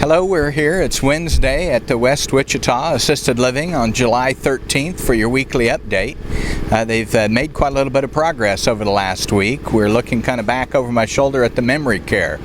Hello, we're here. It's Wednesday at the West Wichita Assisted Living on July 13th for your weekly update. They've made quite a little bit of progress over the last week. We're looking kind of back over my shoulder at the memory care.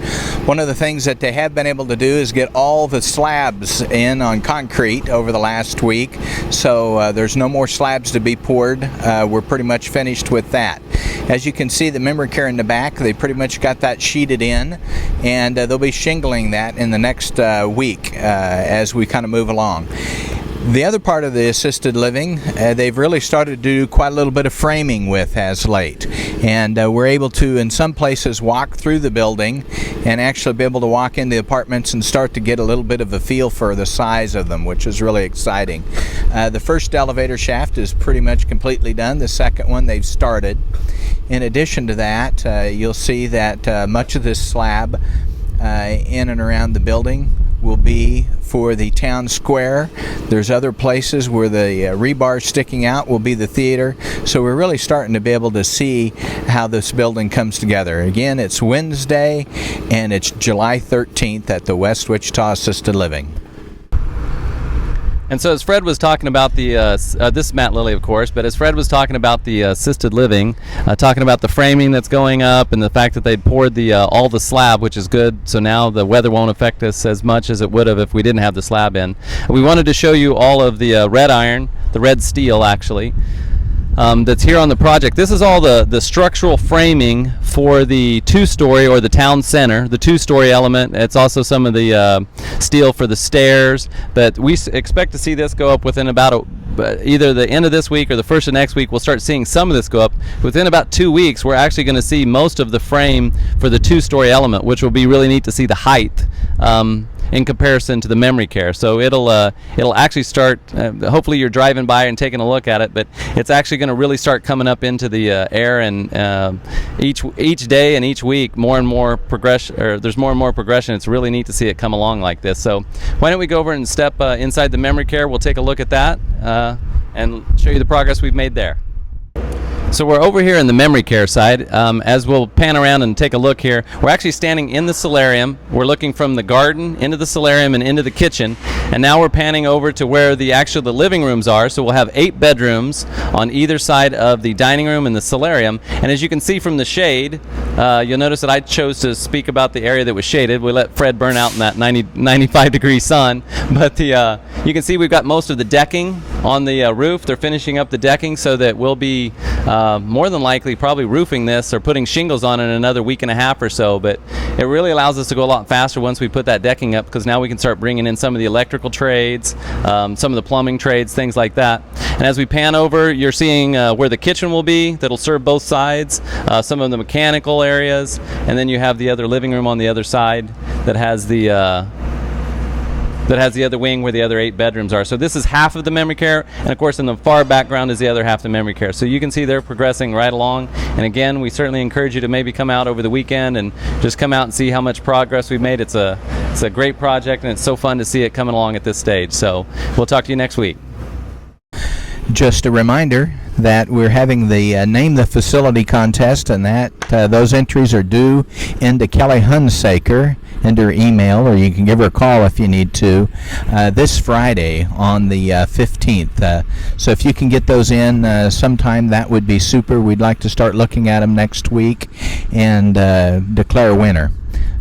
One of the things that they have been able to do is get all the slabs in on concrete over the last week, so there's no more slabs to be poured. We're pretty much finished with that. As you can see, the memory care in the back, they pretty much got that sheeted in, and they'll be shingling that in the next week as we kind of move along. The other part of the assisted living, they've really started to do quite a little bit of framing with as late, and we're able to in some places walk through the building and actually be able to walk into the apartments and start to get a little bit of a feel for the size of them, which is really exciting. The first elevator shaft is pretty much completely done. The second one they've started. In addition to that, you'll see that much of this slab in and around the building will be for the town square. There's other places where the rebar sticking out will be the theater. So we're really starting to be able to see how this building comes together. Again, it's Wednesday and it's July 13th at the West Wichita Assisted Living. And so as Fred was talking about the, this is Matt Lilly, of course, but as Fred was talking about the assisted living, talking about the framing that's going up and the fact that they poured the all the slab, which is good, so now the weather won't affect us as much as it would have if we didn't have the slab in. We wanted to show you all of the red iron, the red steel actually, that's here on the project. This is all the structural framing for the two-story or the town center, the two-story element. It's also some of the steel for the stairs, but we expect to see this go up within about either the end of this week or the first of next week. We'll start seeing some of this go up. Within about 2 weeks, we're actually going to see most of the frame for the two-story element, which will be really neat to see the height in comparison to the memory care. So it'll actually start, hopefully you're driving by and taking a look at it, but it's actually going to really start coming up into the air, and each day and each week more and more progression, or there's more and more progression. It's really neat to see it come along like this. So why don't we go over and step inside the memory care. We'll take a look at that and show you the progress we've made there. So we're over here in the memory care side. As we'll pan around and take a look here, we're actually standing in the solarium. We're looking from the garden into the solarium and into the kitchen, and now we're panning over to where the living rooms are. So we'll have 8 bedrooms on either side of the dining room and the solarium. And as you can see from the shade, you'll notice that I chose to speak about the area that was shaded. We let Fred burn out in that 95 degree sun, but you can see we've got most of the decking on the roof. They're finishing up the decking so that we'll be more than likely probably roofing this or putting shingles on it in another week and a half or so, but it really allows us to go a lot faster once we put that decking up, because now we can start bringing in some of the electrical trades, some of the plumbing trades, things like that. And as we pan over, you're seeing where the kitchen will be, that'll serve both sides, some of the mechanical areas, and then you have the other living room on the other side that has the other wing where the other 8 bedrooms are. So this is half of the memory care, and of course in the far background is the other half of the memory care. So you can see they're progressing right along, and again, we certainly encourage you to maybe come out over the weekend and just come out and see how much progress we've made. It's a great project, and it's so fun to see it coming along at this stage. So we'll talk to you next week. Just a reminder that we're having the Name the Facility contest, and that those entries are due into Kelly Hunsaker into her email, or you can give her a call if you need to, this Friday on the 15th. So if you can get those in sometime, that would be super. We'd like to start looking at them next week and declare a winner.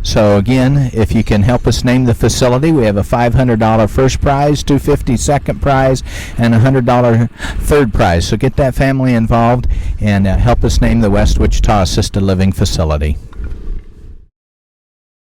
So again, if you can help us name the facility, we have a $500 first prize, $250 second prize, and a $100 third prize. So get that family involved and help us name the West Wichita Assisted Living Facility.